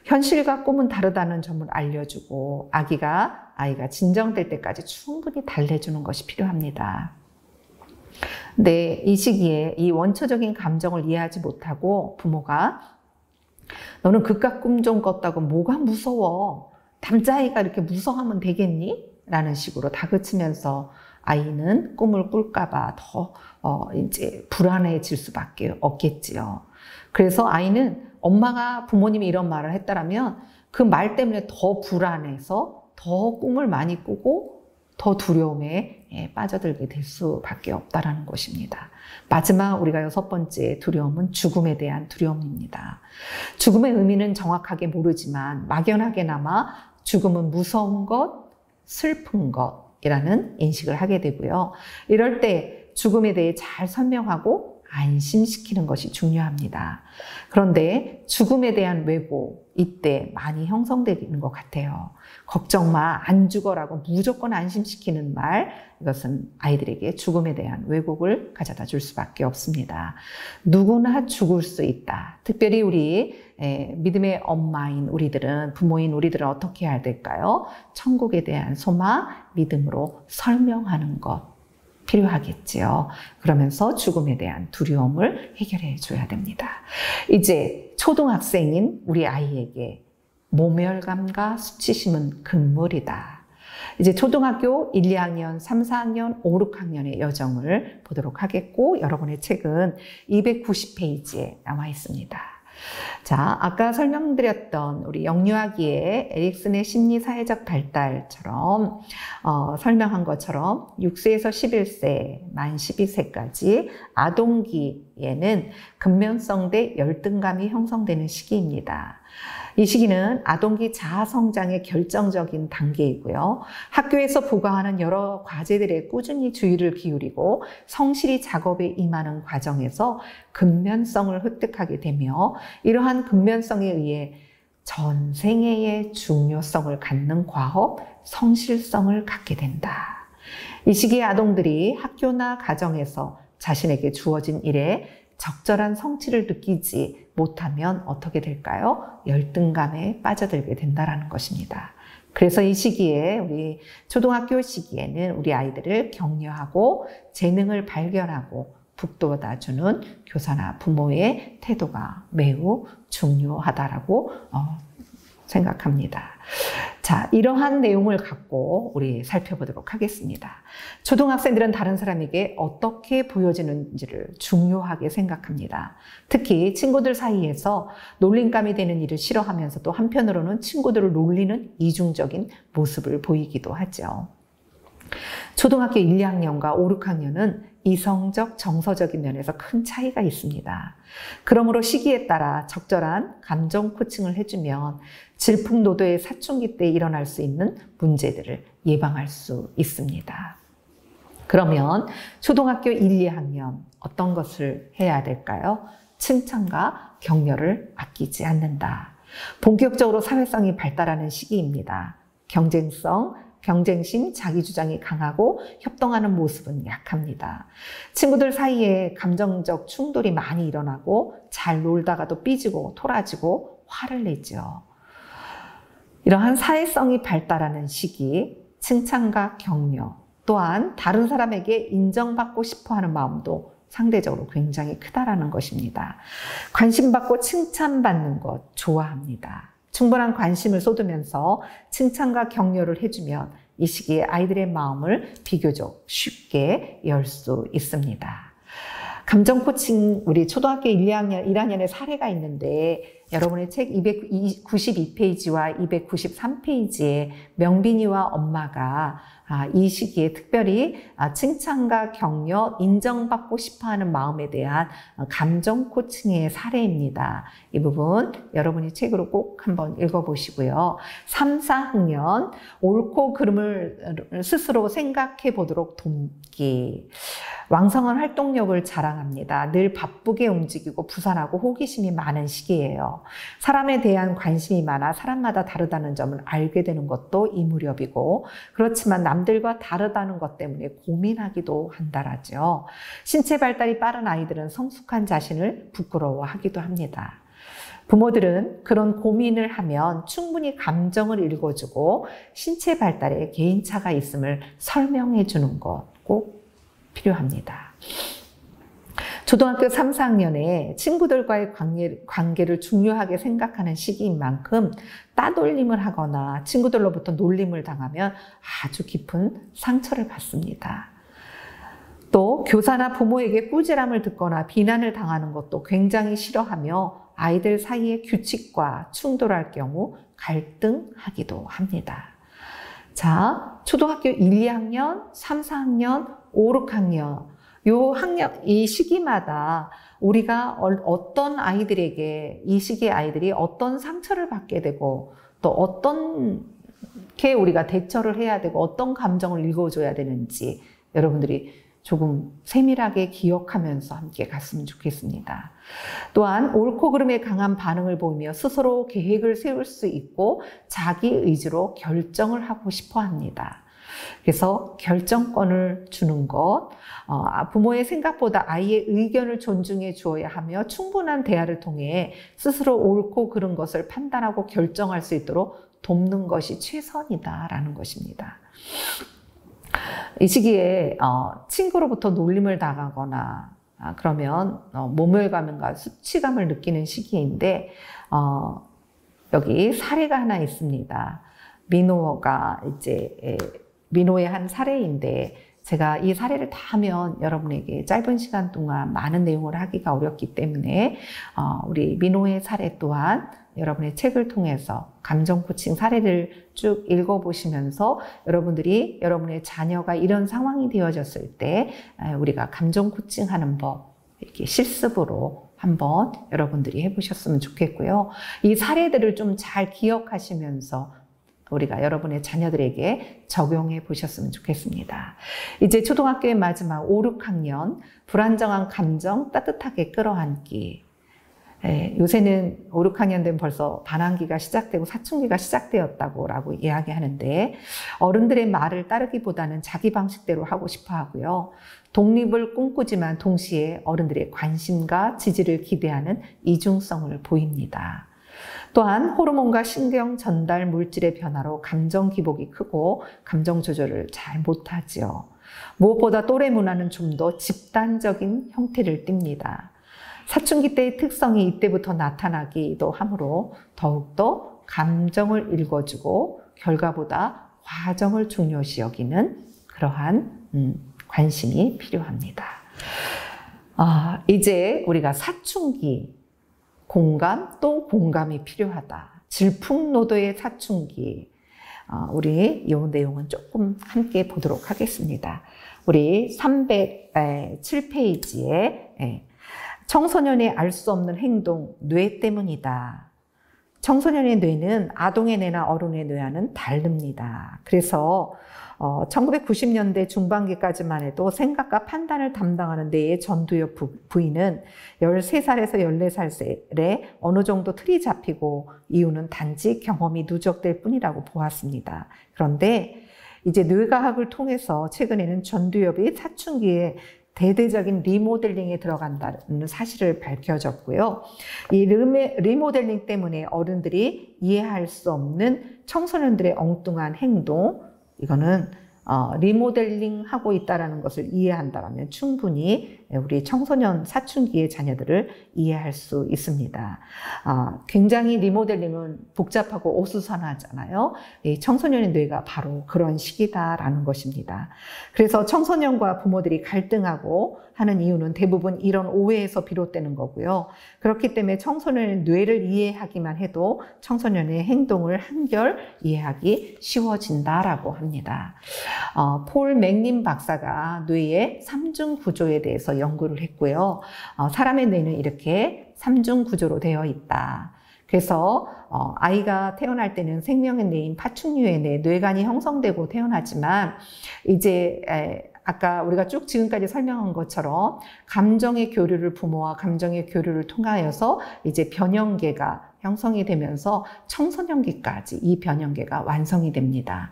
현실과 꿈은 다르다는 점을 알려주고 아이가 진정될 때까지 충분히 달래주는 것이 필요합니다. 근데 이 시기에 이 원초적인 감정을 이해하지 못하고 부모가 너는 그깟 꿈 좀 꿨다고 뭐가 무서워? 남자아이가 이렇게 무서워하면 되겠니? 라는 식으로 다그치면서 아이는 꿈을 꿀까봐 더 이제 불안해질 수밖에 없겠지요. 그래서 아이는 엄마가 부모님이 이런 말을 했다라면 그 말 때문에 더 불안해서 더 꿈을 많이 꾸고 더 두려움에 빠져들게 될 수밖에 없다라는 것입니다. 마지막 우리가 6번째 두려움은 죽음에 대한 두려움입니다. 죽음의 의미는 정확하게 모르지만 막연하게나마 죽음은 무서운 것, 슬픈 것이라는 인식을 하게 되고요. 이럴 때 죽음에 대해 잘 설명하고 안심시키는 것이 중요합니다. 그런데 죽음에 대한 왜곡, 이때 많이 형성되는 것 같아요. 걱정 마, 안 죽어라고 무조건 안심시키는 말, 이것은 아이들에게 죽음에 대한 왜곡을 가져다 줄 수밖에 없습니다. 누구나 죽을 수 있다. 특별히 우리 믿음의 엄마인 우리들은, 부모인 우리들은 어떻게 해야 될까요? 천국에 대한 소망, 믿음으로 설명하는 것 필요하겠지요. 그러면서 죽음에 대한 두려움을 해결해 줘야 됩니다. 이제 초등학생인 우리 아이에게 모멸감과 수치심은 금물이다. 이제 초등학교 1, 2학년, 3, 4학년, 5, 6학년의 여정을 보도록 하겠고, 여러분의 책은 290페이지에 나와 있습니다. 자, 아까 설명드렸던 우리 영유아기의 에릭슨의 심리사회적 발달처럼 설명한 것처럼 6세에서 11세, 만 12세까지 아동기에는 근면성 대 열등감이 형성되는 시기입니다. 이 시기는 아동기 자아 성장의 결정적인 단계이고요. 학교에서 부과하는 여러 과제들에 꾸준히 주의를 기울이고 성실히 작업에 임하는 과정에서 근면성을 획득하게 되며, 이러한 근면성에 의해 전 생애의 중요성을 갖는 과업, 성실성을 갖게 된다. 이 시기의 아동들이 학교나 가정에서 자신에게 주어진 일에 적절한 성취를 느끼지 못하면 어떻게 될까요? 열등감에 빠져들게 된다는 것입니다. 그래서 이 시기에 우리 초등학교 시기에는 우리 아이들을 격려하고 재능을 발견하고 북돋아주는 교사나 부모의 태도가 매우 중요하다라고 생각합니다. 자, 이러한 내용을 갖고 우리 살펴보도록 하겠습니다. 초등학생들은 다른 사람에게 어떻게 보여지는지를 중요하게 생각합니다. 특히 친구들 사이에서 놀림감이 되는 일을 싫어하면서도 한편으로는 친구들을 놀리는 이중적인 모습을 보이기도 하죠. 초등학교 1, 2학년과 5, 6학년은 이성적, 정서적인 면에서 큰 차이가 있습니다. 그러므로 시기에 따라 적절한 감정 코칭을 해주면 질풍노도의 사춘기 때 일어날 수 있는 문제들을 예방할 수 있습니다. 그러면 초등학교 1, 2학년 어떤 것을 해야 될까요? 칭찬과 격려를 아끼지 않는다. 본격적으로 사회성이 발달하는 시기입니다. 경쟁심, 자기주장이 강하고 협동하는 모습은 약합니다. 친구들 사이에 감정적 충돌이 많이 일어나고 잘 놀다가도 삐지고 토라지고 화를 내죠. 이러한 사회성이 발달하는 시기, 칭찬과 격려, 또한 다른 사람에게 인정받고 싶어하는 마음도 상대적으로 굉장히 크다라는 것입니다. 관심받고 칭찬받는 것 좋아합니다. 충분한 관심을 쏟으면서 칭찬과 격려를 해주면 이 시기에 아이들의 마음을 비교적 쉽게 열 수 있습니다. 감정 코칭 우리 초등학교 1학년의 사례가 있는데 여러분의 책 292페이지와 293페이지에 명빈이와 엄마가 이 시기에 특별히 칭찬과 격려, 인정받고 싶어하는 마음에 대한 감정 코칭의 사례입니다. 이 부분 여러분이 책으로 꼭 한번 읽어보시고요. 3, 4학년 옳고 그름을 스스로 생각해 보도록 돕기. 왕성한 활동력을 자랑합니다. 늘 바쁘게 움직이고 부산하고 호기심이 많은 시기예요. 사람에 대한 관심이 많아 사람마다 다르다는 점을 알게 되는 것도 이 무렵이고 그렇지만 남들과 다르다는 것 때문에 고민하기도 한다라죠. 신체 발달이 빠른 아이들은 성숙한 자신을 부끄러워하기도 합니다. 부모들은 그런 고민을 하면 충분히 감정을 읽어주고 신체 발달에 개인차가 있음을 설명해 주는 것 꼭 필요합니다. 초등학교 3, 4학년에 친구들과의 관계를 중요하게 생각하는 시기인 만큼 따돌림을 하거나 친구들로부터 놀림을 당하면 아주 깊은 상처를 받습니다. 또 교사나 부모에게 꾸지람을 듣거나 비난을 당하는 것도 굉장히 싫어하며 아이들 사이의 규칙과 충돌할 경우 갈등하기도 합니다. 자, 초등학교 1, 2학년, 3, 4학년, 5, 6학년 이 시기마다 우리가 어떤 아이들에게 이 시기의 아이들이 어떤 상처를 받게 되고 또 어떻게 우리가 대처를 해야 되고 어떤 감정을 읽어줘야 되는지 여러분들이 조금 세밀하게 기억하면서 함께 갔으면 좋겠습니다. 또한 옳고 그름에 강한 반응을 보이며 스스로 계획을 세울 수 있고 자기 의지로 결정을 하고 싶어 합니다. 그래서 결정권을 주는 것, 부모의 생각보다 아이의 의견을 존중해 주어야 하며 충분한 대화를 통해 스스로 옳고 그른 것을 판단하고 결정할 수 있도록 돕는 것이 최선이다라는 것입니다. 이 시기에 친구로부터 놀림을 당하거나 그러면 모멸감과 수치감을 느끼는 시기인데 여기 사례가 하나 있습니다. 민호의 한 사례인데 제가 이 사례를 다 하면 여러분에게 짧은 시간 동안 많은 내용을 하기가 어렵기 때문에 우리 민호의 사례 또한 여러분의 책을 통해서 감정 코칭 사례를 쭉 읽어보시면서 여러분들이 여러분의 자녀가 이런 상황이 되어졌을 때 우리가 감정 코칭하는 법 이렇게 실습으로 한번 여러분들이 해보셨으면 좋겠고요. 이 사례들을 좀 잘 기억하시면서 우리가 여러분의 자녀들에게 적용해 보셨으면 좋겠습니다. 이제 초등학교의 마지막 5, 6학년 불안정한 감정 따뜻하게 끌어안기. 요새는 5, 6학년 되면 벌써 반항기가 시작되고 사춘기가 시작되었다고 라고 이야기하는데 어른들의 말을 따르기보다는 자기 방식대로 하고 싶어 하고요. 독립을 꿈꾸지만 동시에 어른들의 관심과 지지를 기대하는 이중성을 보입니다. 또한 호르몬과 신경 전달 물질의 변화로 감정 기복이 크고 감정 조절을 잘 못하지요. 무엇보다 또래 문화는 좀 더 집단적인 형태를 띱니다. 사춘기 때의 특성이 이때부터 나타나기도 하므로 더욱더 감정을 읽어주고 결과보다 과정을 중요시 여기는 그러한 관심이 필요합니다. 이제 우리가 사춘기, 공감 또 공감이 필요하다. 질풍노도의 사춘기. 우리 이 내용은 조금 함께 보도록 하겠습니다. 우리 307페이지에 청소년의 알 수 없는 행동, 뇌 때문이다. 청소년의 뇌는 아동의 뇌나 어른의 뇌와는 다릅니다. 그래서 1990년대 중반기까지만 해도 생각과 판단을 담당하는 뇌의 전두엽 부위는 13살에서 14살에 어느 정도 틀이 잡히고 이유는 단지 경험이 누적될 뿐이라고 보았습니다. 그런데 이제 뇌과학을 통해서 최근에는 전두엽이 사춘기에 대대적인 리모델링에 들어간다는 사실을 밝혀졌고요. 이 리모델링 때문에 어른들이 이해할 수 없는 청소년들의 엉뚱한 행동, 이거는 리모델링 하고 있다는 것을 이해한다면 충분히 우리 청소년 사춘기의 자녀들을 이해할 수 있습니다. 굉장히 리모델링은 복잡하고 오수선하잖아요. 이 청소년의 뇌가 바로 그런 시기다라는 것입니다. 그래서 청소년과 부모들이 갈등하고 하는 이유는 대부분 이런 오해에서 비롯되는 거고요. 그렇기 때문에 청소년의 뇌를 이해하기만 해도 청소년의 행동을 한결 이해하기 쉬워진다라고 합니다. 폴 맥님 박사가 뇌의 3중 구조에 대해서 연구를 했고요. 사람의 뇌는 이렇게 3중 구조로 되어 있다. 그래서 아이가 태어날 때는 생명의 뇌인 파충류의 뇌, 뇌관이 형성되고 태어나지만 이제 아까 우리가 쭉 지금까지 설명한 것처럼 감정의 교류를 부모와 감정의 교류를 통하여서 이제 변형계가 형성이 되면서 청소년기까지 이 변형계가 완성이 됩니다.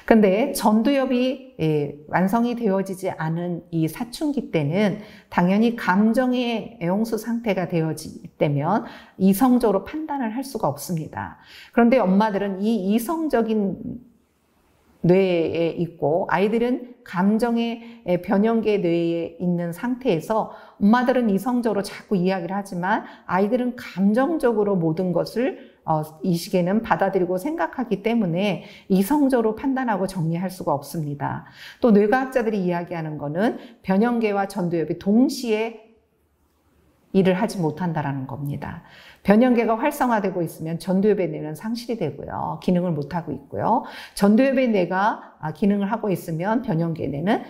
근데 전두엽이 완성이 되어지지 않은 이 사춘기 때는 당연히 감정의 애용수 상태가 되어질 때면 이성적으로 판단을 할 수가 없습니다. 그런데 엄마들은 이 이성적인 뇌에 있고 아이들은 감정의 변형계 뇌에 있는 상태에서 엄마들은 이성적으로 자꾸 이야기를 하지만 아이들은 감정적으로 모든 것을 이 시기에는 받아들이고 생각하기 때문에 이성적으로 판단하고 정리할 수가 없습니다. 또 뇌과학자들이 이야기하는 거는 변형계와 전두엽이 동시에 일을 하지 못한다라는 겁니다. 변형계가 활성화되고 있으면 전두엽의 뇌는 상실이 되고요. 기능을 못하고 있고요. 전두엽의 뇌가 기능을 하고 있으면 변형계 뇌는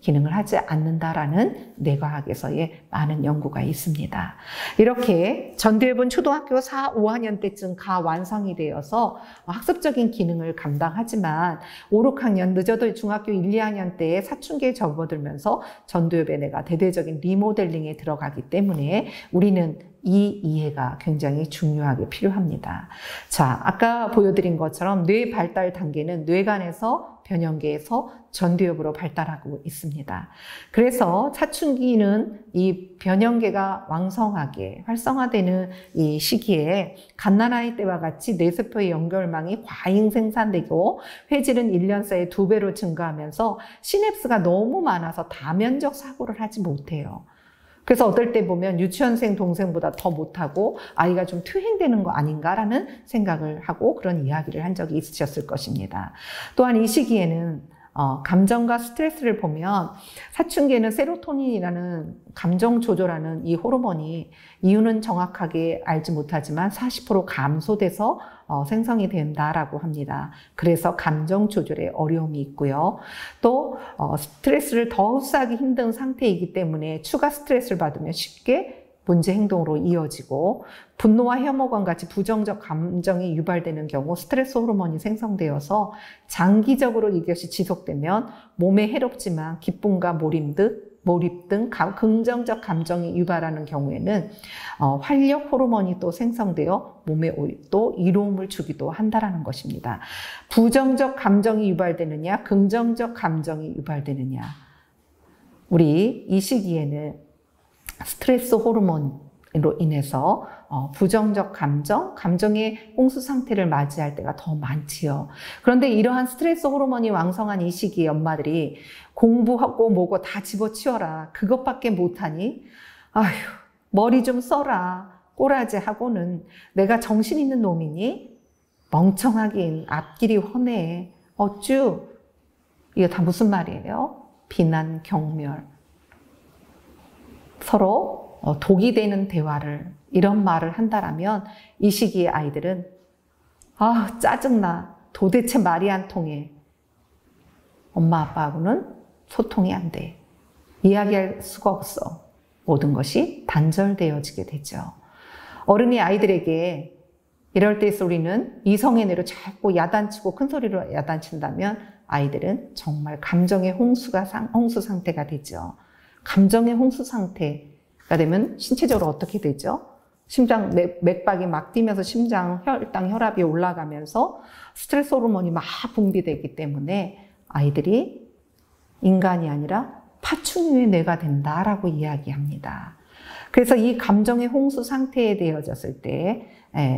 기능을 하지 않는다라는 뇌과학에서의 많은 연구가 있습니다. 이렇게 전두엽은 초등학교 4, 5학년 때쯤 완성이 되어서 학습적인 기능을 감당하지만 5, 6학년 늦어도 중학교 1, 2학년 때에 사춘기에 접어들면서 전두엽의 뇌가 대대적인 리모델링에 들어가기 때문에 우리는 이 이해가 굉장히 중요하게 필요합니다. 자, 아까 보여드린 것처럼 뇌 발달 단계는 뇌관에서 변형계에서 전두엽으로 발달하고 있습니다. 그래서 사춘기는 이 변형계가 왕성하게 활성화되는 이 시기에 갓난아이 때와 같이 뇌세포의 연결망이 과잉 생산되고 회질은 1년 사이에 2배로 증가하면서 시냅스가 너무 많아서 다면적 사고를 하지 못해요. 그래서 어떨 때 보면 유치원생 동생보다 더 못하고 아이가 좀 퇴행되는 거 아닌가라는 생각을 하고 그런 이야기를 한 적이 있으셨을 것입니다. 또한 이 시기에는 감정과 스트레스를 보면 사춘기에는 세로토닌이라는 감정 조절하는 이 호르몬이 이유는 정확하게 알지 못하지만 40% 감소돼서 생성이 된다라고 합니다. 그래서 감정 조절에 어려움이 있고요. 또 스트레스를 더 흡수하기 힘든 상태이기 때문에 추가 스트레스를 받으면 쉽게 문제 행동으로 이어지고 분노와 혐오감 같이 부정적 감정이 유발되는 경우 스트레스 호르몬이 생성되어서 장기적으로 이것이 지속되면 몸에 해롭지만 기쁨과 몰입 등 몰입 등 긍정적 감정이 유발하는 경우에는 활력 호르몬이 또 생성되어 몸에 또 이로움을 주기도 한다라는 것입니다. 부정적 감정이 유발되느냐, 긍정적 감정이 유발되느냐. 우리 이 시기에는 스트레스 호르몬으로 인해서 부정적 감정의 홍수 상태를 맞이할 때가 더 많지요. 그런데 이러한 스트레스 호르몬이 왕성한 이 시기에 엄마들이 공부하고 뭐고 다 집어치워라. 그것밖에 못하니? 아휴, 머리 좀 써라. 꼬라지 하고는 내가 정신 있는 놈이니? 멍청하긴 앞길이 훤해. 어쭈? 이게 다 무슨 말이에요? 비난, 경멸. 서로 독이 되는 대화를, 이런 말을 한다라면 이 시기의 아이들은 아, 짜증나. 도대체 말이 안 통해. 엄마 아빠하고는 소통이 안 돼. 이야기할 수가 없어. 모든 것이 단절되어지게 되죠. 어른이 아이들에게 이럴 때에서 우리는 이성의 뇌로 자꾸 야단치고 큰 소리로 야단친다면 아이들은 정말 감정의 홍수 상태가 되죠. 감정의 홍수 상태가 되면 신체적으로 어떻게 되죠? 심장 맥박이 막 뛰면서 심장, 혈당, 혈압이 올라가면서 스트레스 호르몬이 막 분비되기 때문에 아이들이 인간이 아니라 파충류의 뇌가 된다라고 이야기합니다. 그래서 이 감정의 홍수 상태에 되어졌을 때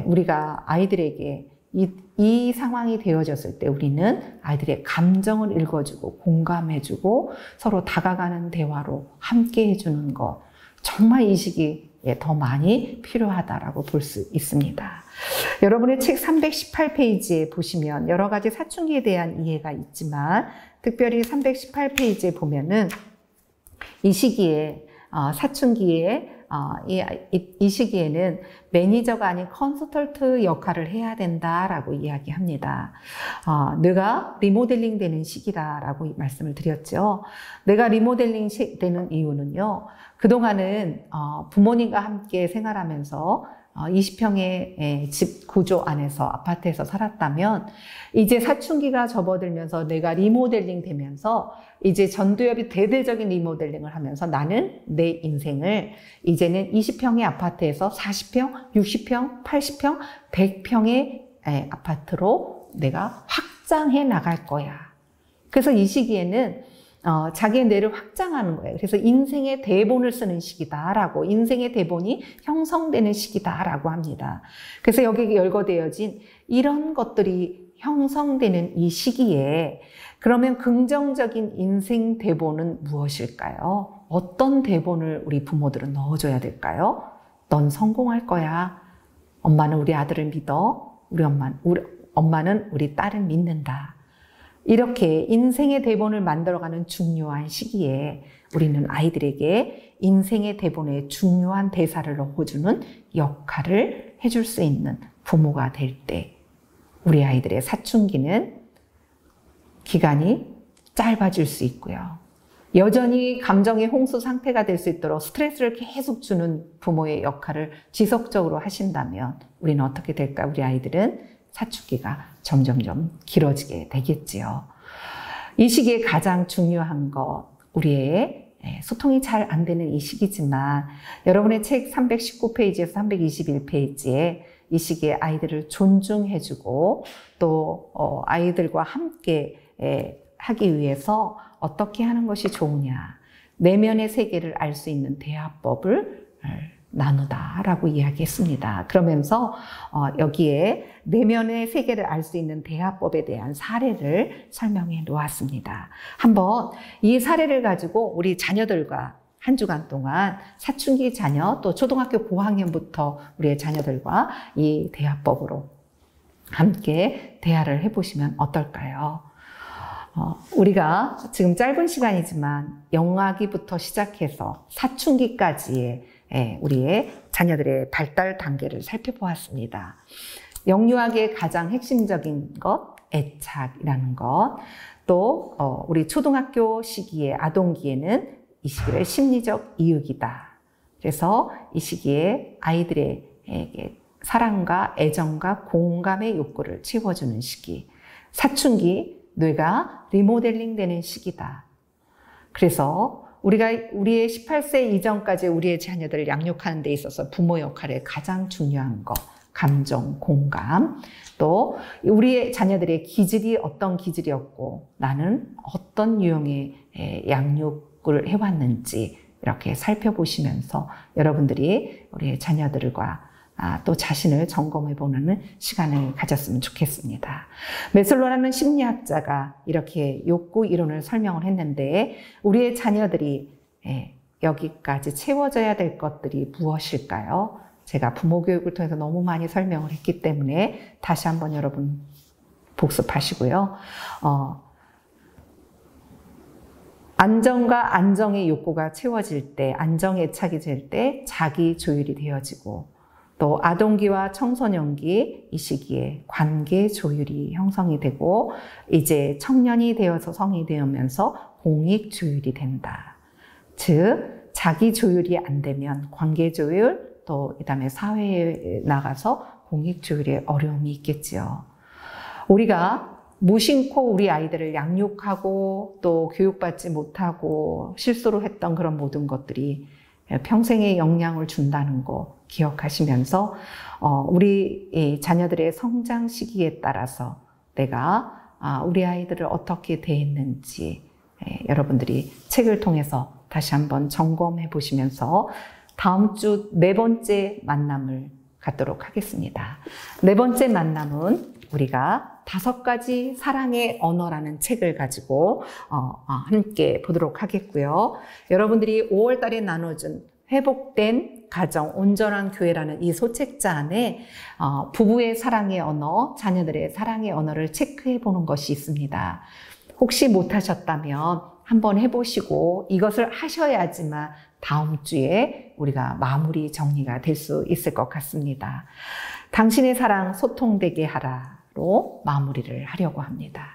우리가 아이들에게 이 상황이 되어졌을 때 우리는 아이들의 감정을 읽어주고 공감해주고 서로 다가가는 대화로 함께 해주는 것, 정말 이 시기에 더 많이 필요하다라고 볼 수 있습니다. 여러분의 책 318페이지에 보시면 여러 가지 사춘기에 대한 이해가 있지만 특별히 318페이지에 보면은 이 시기에 사춘기에 이 시기에는 매니저가 아닌 컨설턴트 역할을 해야 된다라고 이야기합니다. 뇌가 리모델링 되는 시기다라고 말씀을 드렸죠. 뇌가 리모델링 되는 이유는요. 그동안은 부모님과 함께 생활하면서 20평의 집 구조 안에서 아파트에서 살았다면 이제 사춘기가 접어들면서 내가 리모델링 되면서 이제 전두엽이 대대적인 리모델링을 하면서 나는 내 인생을 이제는 20평의 아파트에서 40평, 60평, 80평, 100평의 아파트로 내가 확장해 나갈 거야. 그래서 이 시기에는 자기의 뇌를 확장하는 거예요. 그래서 인생의 대본을 쓰는 시기다라고, 인생의 대본이 형성되는 시기다라고 합니다. 그래서 여기 열거되어진 이런 것들이 형성되는 이 시기에 그러면 긍정적인 인생 대본은 무엇일까요? 어떤 대본을 우리 부모들은 넣어줘야 될까요? 넌 성공할 거야. 엄마는 우리 아들을 믿어. 엄마는 우리 딸을 믿는다. 이렇게 인생의 대본을 만들어가는 중요한 시기에 우리는 아이들에게 인생의 대본에 중요한 대사를 넣어주는 역할을 해줄 수 있는 부모가 될 때 우리 아이들의 사춘기는 기간이 짧아질 수 있고요. 여전히 감정의 홍수 상태가 될 수 있도록 스트레스를 계속 주는 부모의 역할을 지속적으로 하신다면 우리는 어떻게 될까? 우리 아이들은 사춘기가 점점점 길어지게 되겠지요. 이 시기에 가장 중요한 것, 우리의 소통이 잘 안 되는 이 시기지만 여러분의 책 319페이지에서 321페이지에 이 시기에 아이들을 존중해주고 또 아이들과 함께 하기 위해서 어떻게 하는 것이 좋으냐, 내면의 세계를 알 수 있는 대화법을 나누다라고 이야기했습니다. 그러면서 여기에 내면의 세계를 알 수 있는 대화법에 대한 사례를 설명해 놓았습니다. 한번 이 사례를 가지고 우리 자녀들과 한 주간 동안 사춘기 자녀 또 초등학교 고학년부터 우리의 자녀들과 이 대화법으로 함께 대화를 해보시면 어떨까요? 우리가 지금 짧은 시간이지만 영아기부터 시작해서 사춘기까지의 우리의 자녀들의 발달 단계를 살펴보았습니다. 영유아기의 가장 핵심적인 것, 애착이라는 것, 또 우리 초등학교 시기에 아동기에는 이 시기를 심리적 이육이다. 그래서 이 시기에 아이들에게 사랑과 애정과 공감의 욕구를 채워주는 시기, 사춘기, 뇌가 리모델링 되는 시기다. 그래서 우리의 18세 이전까지 우리의 자녀들을 양육하는 데 있어서 부모 역할의 가장 중요한 거, 감정, 공감, 또 우리의 자녀들의 기질이 어떤 기질이었고 나는 어떤 유형의 양육을 해왔는지 이렇게 살펴보시면서 여러분들이 우리의 자녀들과 또 자신을 점검해보는 시간을 가졌으면 좋겠습니다. 메슬로라는 심리학자가 이렇게 욕구 이론을 설명을 했는데 우리의 자녀들이 여기까지 채워져야 될 것들이 무엇일까요? 제가 부모 교육을 통해서 너무 많이 설명을 했기 때문에 다시 한번 여러분 복습하시고요. 안정과 안정의 욕구가 채워질 때, 안정애착이 될 때 자기 조율이 되어지고 또 아동기와 청소년기 이 시기에 관계 조율이 형성이 되고 이제 청년이 되어서 성이 되면서 공익 조율이 된다. 즉 자기 조율이 안 되면 관계 조율 또 그다음에 사회에 나가서 공익 조율에 어려움이 있겠지요. 우리가 무심코 우리 아이들을 양육하고 또 교육받지 못하고 실수로 했던 그런 모든 것들이 평생의 영향을 준다는 거 기억하시면서 우리 자녀들의 성장 시기에 따라서 내가 우리 아이들을 어떻게 대했는지 여러분들이 책을 통해서 다시 한번 점검해 보시면서 다음 주 4번째 만남을 갖도록 하겠습니다. 4번째 만남은 우리가 5가지 사랑의 언어라는 책을 가지고 함께 보도록 하겠고요. 여러분들이 5월 달에 나눠준 회복된 가정, 온전한 교회라는 이 소책자 안에 부부의 사랑의 언어, 자녀들의 사랑의 언어를 체크해 보는 것이 있습니다. 혹시 못하셨다면 한번 해보시고 이것을 하셔야지만 다음 주에 우리가 마무리 정리가 될 수 있을 것 같습니다. 당신의 사랑 소통되게 하라로 마무리를 하려고 합니다.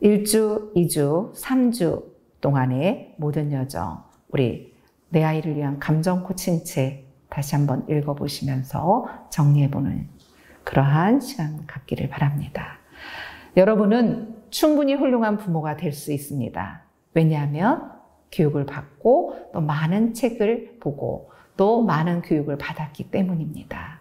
1주, 2주, 3주 동안의 모든 여정, 우리 내 아이를 위한 감정 코칭 책 다시 한번 읽어보시면서 정리해보는 그러한 시간 갖기를 바랍니다. 여러분은 충분히 훌륭한 부모가 될 수 있습니다. 왜냐하면 교육을 받고 또 많은 책을 보고 또 많은 교육을 받았기 때문입니다.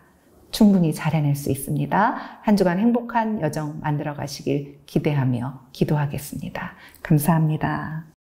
충분히 잘 해낼 수 있습니다. 한 주간 행복한 여정 만들어 가시길 기대하며 기도하겠습니다. 감사합니다.